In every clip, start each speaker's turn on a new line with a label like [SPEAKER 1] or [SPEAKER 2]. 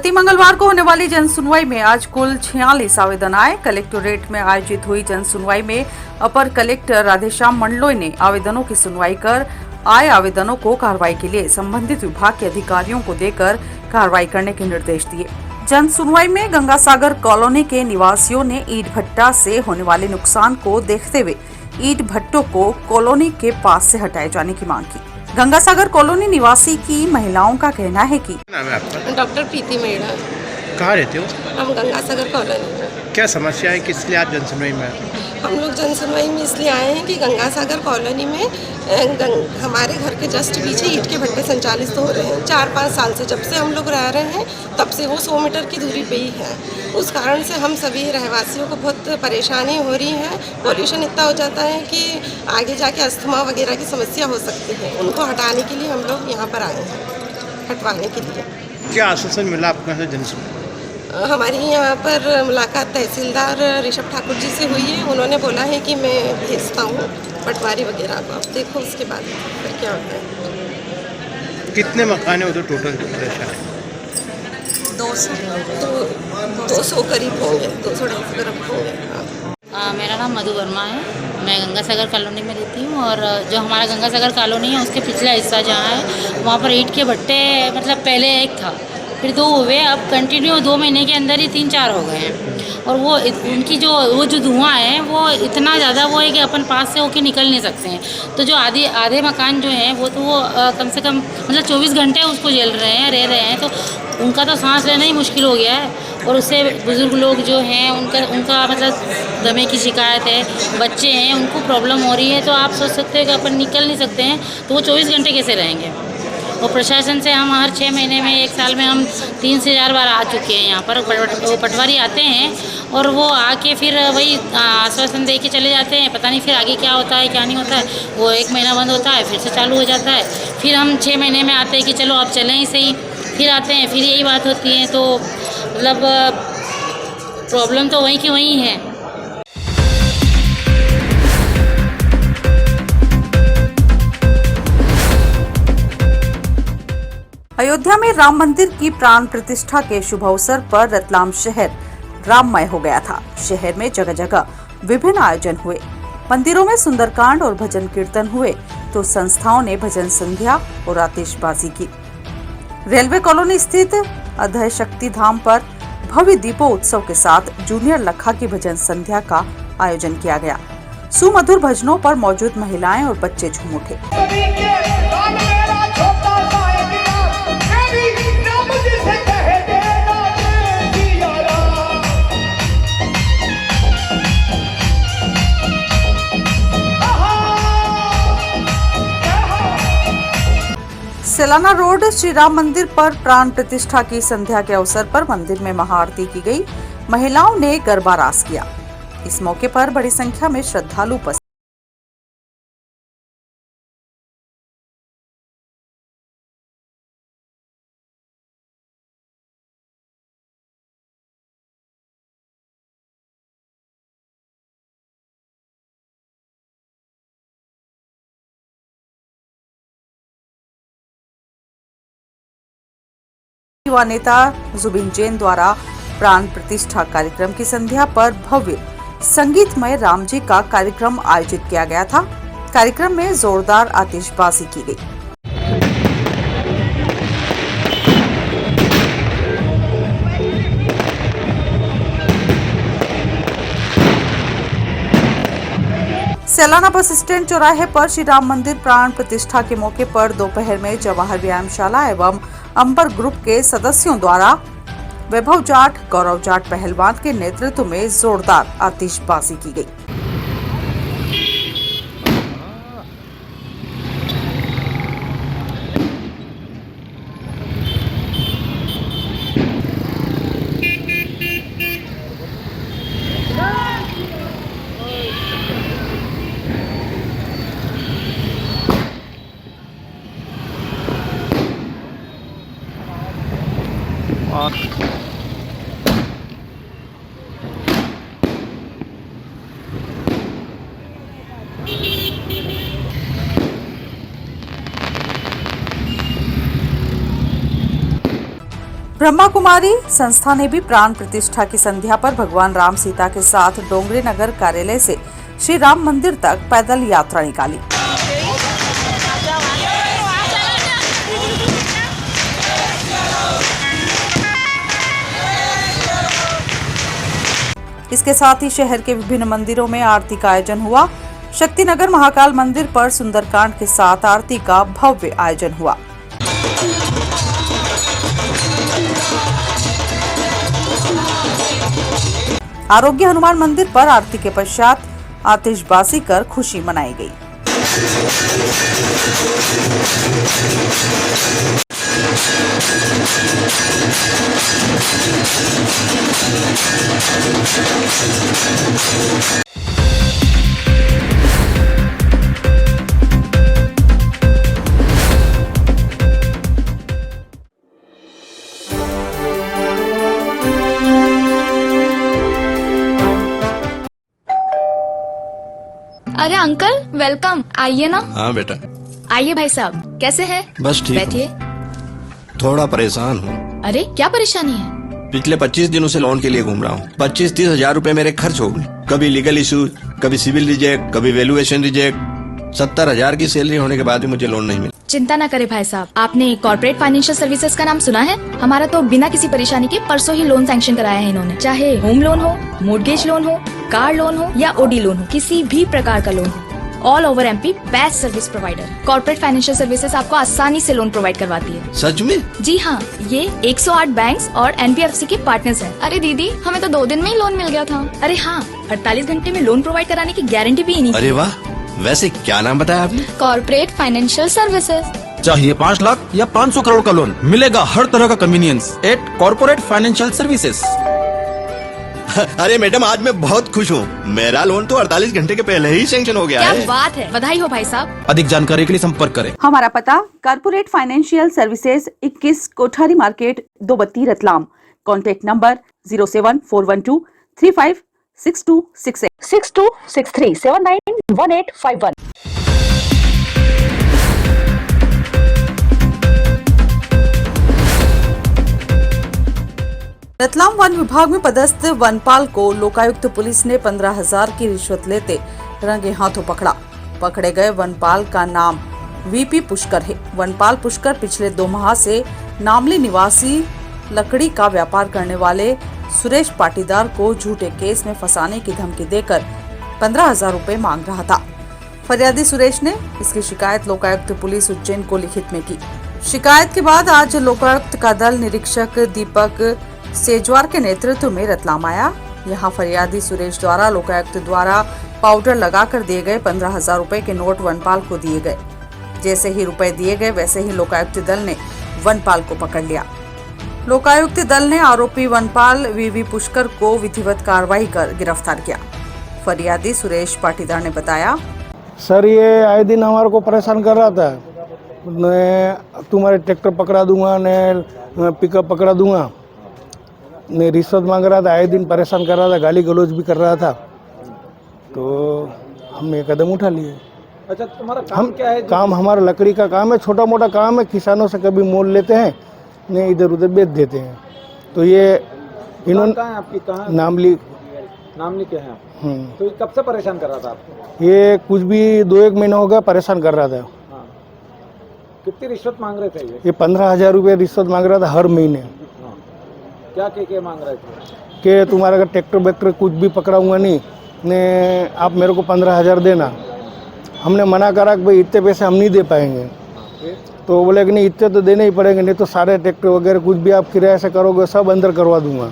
[SPEAKER 1] प्रति मंगलवार को होने वाली जनसुनवाई में आज कुल 46 आवेदन आए। कलेक्टोरेट में आयोजित हुई जनसुनवाई में अपर कलेक्टर राधेश्याम मंडलोई ने आवेदनों की सुनवाई कर आए आवेदनों को कार्रवाई के लिए संबंधित विभाग के अधिकारियों को देकर कार्रवाई करने के निर्देश दिए। जनसुनवाई में गंगासागर कॉलोनी के निवासियों ने ईंट भट्टा से होने वाले नुकसान को देखते हुए ईंट भट्टों को कॉलोनी के पास से हटाए जाने की मांग की। गंगासागर कॉलोनी निवासी की महिलाओं का कहना है कि
[SPEAKER 2] नाम है आपका?
[SPEAKER 3] डॉक्टर प्रीति मेड़ा।
[SPEAKER 2] कहाँ रहते हो?
[SPEAKER 3] हम गंगासागर कॉलोनी में।
[SPEAKER 2] क्या समस्या है, किस लिए आज जनसुनवाई में आए?
[SPEAKER 3] हम लोग जनसुनवाई में इसलिए आए हैं कि गंगासागर कॉलोनी में हमारे घर के जस्ट पीछे ईंट के भट्टे संचालित हो रहे हैं। 4-5 साल से, जब से हम लोग रह रहे हैं तब से वो 100 मीटर की दूरी पे ही है। उस कारण से हम सभी रहवासियों को बहुत परेशानी हो रही है। पॉल्यूशन इतना हो जाता है कि आगे जाके अस्थमा वगैरह की समस्या हो सकती है। उनको हटाने के लिए हम लोग यहाँ पर आए हैं, हटवाने के लिए।
[SPEAKER 2] क्या आश्वासन मिला आपको यहाँ से जनसुनवाई?
[SPEAKER 3] हमारी यहाँ पर मुलाकात तहसीलदार ऋषभ ठाकुर जी से हुई है। उन्होंने बोला है कि मैं भेजता हूँ पटवारी वगैरह को, अब देखो उसके बाद फिर क्या होता है।
[SPEAKER 2] कितने मकान है उधर टोटल परेशान?
[SPEAKER 3] 200 करीब होंगे, 200-250 करीब होंगे।
[SPEAKER 4] मेरा नाम मधु वर्मा है। मैं गंगासागर कॉलोनी में रहती हूँ और जो हमारा गंगासागर कॉलोनी है उसके पिछला हिस्सा जहाँ है वहाँ पर ईंट के भट्टे मतलब पहले एक था, फिर 2 हुए, अब कंटिन्यू 2 महीने के अंदर ही 3-4 हो गए हैं। और वो उनकी जो धुआं है वो इतना ज़्यादा वो है कि अपन पास से होके निकल नहीं सकते हैं। तो जो आधे मकान जो हैं वो तो वो कम से कम मतलब 24 घंटे उसको झेल रहे हैं, रह रहे हैं। तो उनका तो सांस लेना ही मुश्किल हो गया है। और उससे बुज़ुर्ग लोग जो हैं उनका मतलब दमे की शिकायत है, बच्चे हैं, उनको प्रॉब्लम हो रही है। तो आप सोच सकते हो कि अपन निकल नहीं सकते हैं, तो वो 24 घंटे कैसे रहेंगे। और प्रशासन से हम हर 6 महीने में, 1 साल में हम 3 से 4 बार आ चुके हैं यहाँ पर। वो पटवारी आते हैं और वो आके फिर वही आश्वासन दे के चले जाते हैं। पता नहीं फिर आगे क्या होता है क्या नहीं होता है। वो 1 महीना बंद होता है, फिर से चालू हो जाता है। फिर हम 6 महीने में आते हैं कि चलो अब चलें ही सही, फिर आते हैं, फिर यही बात होती है। तो मतलब प्रॉब्लम तो वहीं की वहीं है।
[SPEAKER 1] अयोध्या में राम मंदिर की प्राण प्रतिष्ठा के शुभ अवसर पर रतलाम शहर राममय हो गया था। शहर में जगह जगह विभिन्न आयोजन हुए। मंदिरों में सुंदरकांड और भजन कीर्तन हुए तो संस्थाओं ने भजन संध्या और आतिशबाजी की। रेलवे कॉलोनी स्थित अधय शक्ति धाम पर भव्य दीपो उत्सव के साथ जूनियर लखा की भजन संध्या का आयोजन किया गया। सुमधुर भजनों पर मौजूद महिलाएं और बच्चे झूम उठे। सेलाना रोड श्री राम मंदिर पर प्राण प्रतिष्ठा की संध्या के अवसर पर मंदिर में महाआरती की गई। महिलाओं ने गरबा रास किया। इस मौके पर बड़ी संख्या में श्रद्धालु उपस्थित। युवा नेता जुबिन जैन द्वारा प्राण प्रतिष्ठा कार्यक्रम की संध्या पर भव्य संगीतमय रामजी का कार्यक्रम आयोजित किया गया था। कार्यक्रम में जोरदार आतिशबाजी की गई। सेलाना बस स्टैंड चौराहे पर श्री राम मंदिर प्राण प्रतिष्ठा के मौके पर दोपहर में जवाहर व्यायामशाला एवं अंबर ग्रुप के सदस्यों द्वारा वैभव जाट, गौरव जाट पहलवान के नेतृत्व में जोरदार आतिशबाजी की गई।
[SPEAKER 2] और
[SPEAKER 1] ब्रह्मा कुमारी संस्था ने भी प्राण प्रतिष्ठा की संध्या पर भगवान राम सीता के साथ डोंगरी नगर कार्यालय से श्री राम मंदिर तक पैदल यात्रा निकाली। इसके साथ ही शहर के विभिन्न मंदिरों में आरती का आयोजन हुआ। शक्तिनगर महाकाल मंदिर पर सुंदरकांड के साथ आरती का भव्य आयोजन हुआ। आरोग्य हनुमान मंदिर पर आरती के पश्चात आतिशबाजी कर खुशी मनाई गई।
[SPEAKER 5] अरे अंकल वेलकम, आइए ना।
[SPEAKER 6] हाँ बेटा।
[SPEAKER 5] आइए भाई साहब, कैसे हैं?
[SPEAKER 6] बस ठीक हूँ।
[SPEAKER 5] बैठिए।
[SPEAKER 6] थोड़ा परेशान हूँ।
[SPEAKER 5] अरे क्या परेशानी है?
[SPEAKER 6] पिछले 25 दिनों से लोन के लिए घूम रहा हूँ। 25-30 हजार रूपए मेरे खर्च हो गए। कभी लीगल इशू, कभी सिविल रिजेक्ट, कभी वैल्यूएशन रिजेक्ट। 70,000 की सैलरी होने के बाद भी मुझे लोन नहीं मिला।
[SPEAKER 5] चिंता ना करें भाई साहब, आपने कॉर्पोरेट फाइनेंशियल सर्विसेज का नाम सुना है? हमारा तो बिना किसी परेशानी के परसों ही लोन सैंक्शन कराया है इन्होंने। चाहे होम लोन हो, मोर्गेज लोन हो, कार लोन हो या ओडी लोन हो, किसी भी प्रकार का लोन हो, all over MP best service provider. Corporate financial services आपको आसानी से लोन प्रोवाइड करवाती है।
[SPEAKER 6] सच में?
[SPEAKER 5] जी हाँ, ये 108 बैंक्स और एनबीएफसी के पार्टनर्स हैं। अरे दीदी, हमें तो 2 दिन में ही लोन मिल गया था। अरे हाँ, 48 घंटे में लोन प्रोवाइड कराने की गारंटी भी इन्हीं की।
[SPEAKER 6] अरे वाह, वैसे क्या नाम बताया आपने?
[SPEAKER 5] Corporate financial services.
[SPEAKER 7] चाहिए 5 लाख या 500 करोड़ का लोन, मिलेगा हर तरह का convenience at corporate financial services.
[SPEAKER 6] अरे मैडम, आज मैं बहुत खुश हूँ। मेरा लोन तो 48 घंटे के पहले ही सैंक्शन हो गया
[SPEAKER 5] क्या
[SPEAKER 6] है।
[SPEAKER 5] बात है, बधाई हो भाई साहब।
[SPEAKER 7] अधिक जानकारी के लिए संपर्क करें।
[SPEAKER 1] हमारा पता corporate financial services 21 Kothari market 232 Ratlam. Contact number 07412356268 6263791851। Ratlam one विभाग में पदस्थ वनपाल को लोकायुक्त पुलिस ने 15,000 की रिश्वत लेते रंगे हाथों पकड़ा। पकड़े गए वनपाल का नाम वीपी पुष्कर है। वनपाल पुष्कर पिछले 2 माह से नामली निवासी लकड़ी का व्यापार करने वाले सुरेश पाटीदार को झूठे केस में फंसाने की धमकी देकर 15,000 रुपए मांग रहा था। फरियादी सुरेश ने इसकी शिकायत लोकायुक्त पुलिस उज्जैन को लिखित में की। शिकायत के बाद आज लोकायुक्त का दल निरीक्षक दीपक सेजवार के नेतृत्व में रतलाम आया। यहाँ फरियादी सुरेश द्वारा लोकायुक्त द्वारा पाउडर लगाकर दिए गए 15,000 रुपए के नोट वनपाल को दिए गए। जैसे ही रुपए दिए गए वैसे ही लोकायुक्त दल ने वनपाल को पकड़ लिया। लोकायुक्त दल ने आरोपी वनपाल वीवी पुष्कर को विधिवत कार्रवाई कर गिरफ्तार किया। फरियादी सुरेश पाटीदार ने बताया,
[SPEAKER 8] सर ये आए दिन हमारे को परेशान कर रहा था। मैं तुम्हारे ट्रैक्टर पकड़ा दूंगा, ने पिकअप पकड़ा दूंगा, ने रिश्वत मांग रहा था, आए दिन परेशान कर रहा था, गाली गलौज भी कर रहा था। तो हमने कदम उठा लिए।
[SPEAKER 7] अच्छा, तुम्हारा काम क्या है?
[SPEAKER 8] काम हमारा लकड़ी का काम है, छोटा मोटा काम है। किसानों से कभी मोल लेते हैं, ने इधर उधर बेच देते हैं। तो ये इन्होंने
[SPEAKER 7] आपकी कहाँ?
[SPEAKER 8] नामली
[SPEAKER 7] क्या है? तो ये कब से परेशान कर रहा था आपको?
[SPEAKER 8] ये कुछ भी 2-1 महीना हो गया परेशान कर रहा था।
[SPEAKER 7] हाँ। कितनी रिश्वत मांग रहे थे
[SPEAKER 8] ये 15,000 रुपये रिश्वत मांग रहा था हर महीने।
[SPEAKER 7] क्या मांग रहे थे?
[SPEAKER 8] कि तुम्हारा अगर ट्रैक्टर वैक्टर कुछ भी पकड़ाऊंगा नहीं, ने आप मेरे को 15,000 देना। हमने मना करा कि भाई इतने पैसे हम नहीं दे पाएंगे। तो बोले कि नहीं, इतने तो देने ही पड़ेंगे, नहीं तो सारे ट्रैक्टर वगैरह कुछ भी आप किराए से करोगे सब अंदर करवा दूंगा।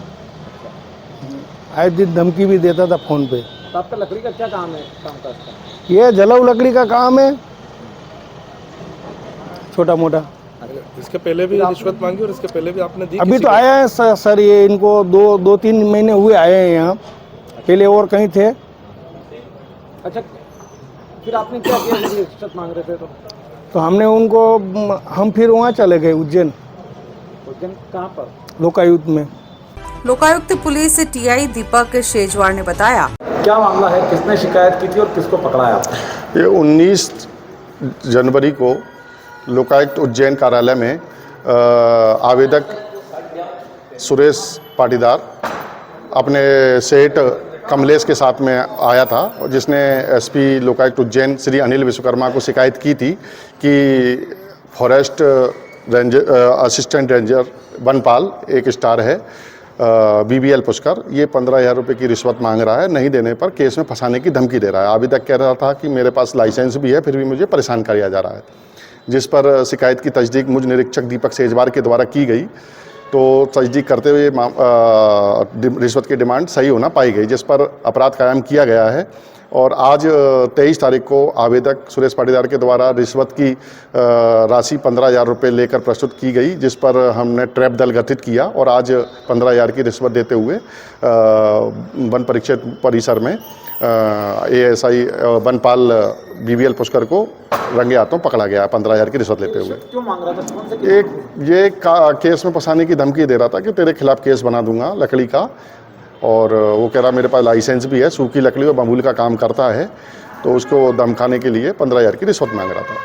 [SPEAKER 8] आए दिन धमकी भी देता था फ़ोन पे।
[SPEAKER 7] तो आपका लकड़ी का क्या काम है?
[SPEAKER 8] ये जलाऊ लकड़ी का काम है, छोटा मोटा।
[SPEAKER 9] इसके पहले भी रिश्वत मांगी और इसके पहले भी आपने दी?
[SPEAKER 8] अभी तो आया है सर, ये इनको 2-3 महीने हुए आए हैं यहाँ, पहले और कहीं थे।
[SPEAKER 7] अच्छा, फिर आपने क्या किया? रिश्वत मांग रहे थे तो
[SPEAKER 8] हमने उनको, हम फिर वहाँ चले गए उज्जैन।
[SPEAKER 7] कहाँ पर?
[SPEAKER 8] लोकायुक्त में।
[SPEAKER 1] लोकायुक्त पुलिस टीआई दीपक सेजवार ने बताया,
[SPEAKER 7] क्या मामला है? किसने शिकायत की थी और किसको पकड़ाया?
[SPEAKER 10] ये 19 जनवरी को लोकायुक्त उज्जैन कार्यालय में आवेदक सुरेश पाटीदार अपने सेठ कमलेश के साथ में आया था, जिसने एसपी लोकायुक्त उज्जैन श्री अनिल विश्वकर्मा को शिकायत की थी कि फॉरेस्ट रेंजर असिस्टेंट रेंजर बनपाल एक स्टार है BBL पुष्कर, ये 15,000 रुपये की रिश्वत मांग रहा है। नहीं देने पर केस में फंसाने की धमकी दे रहा है। अभी तक कह रहा था कि मेरे पास लाइसेंस भी है, फिर भी मुझे परेशान किया जा रहा है, जिस पर शिकायत की तस्दीक मुझ निरीक्षक दीपक सेजवार के द्वारा की गई। तो तस्दीक करते हुए रिश्वत की डिमांड सही होना पाई गई, जिस पर अपराध कायम किया गया है। और आज 23 तारीख को आवेदक सुरेश पाटीदार के द्वारा रिश्वत की राशि 15,000 रुपये लेकर प्रस्तुत की गई, जिस पर हमने ट्रैप दल गठित किया और आज 15,000 की रिश्वत देते हुए वन परिक्षेत्र परिसर में ASI बनपाल BBL पुष्कर को रंगे हाथों पकड़ा गया 15,000 की रिश्वत लेते हुए।
[SPEAKER 11] क्यों मांग रहा था?
[SPEAKER 10] ये केस में फंसाने की धमकी दे रहा था कि तेरे खिलाफ केस बना दूंगा लकड़ी का, और वो कह रहा मेरे पास लाइसेंस भी है, सूखी लकड़ी और बबूल का काम करता है, तो उसको धमकाने के लिए 15,000 की रिश्वत मांग रहा था।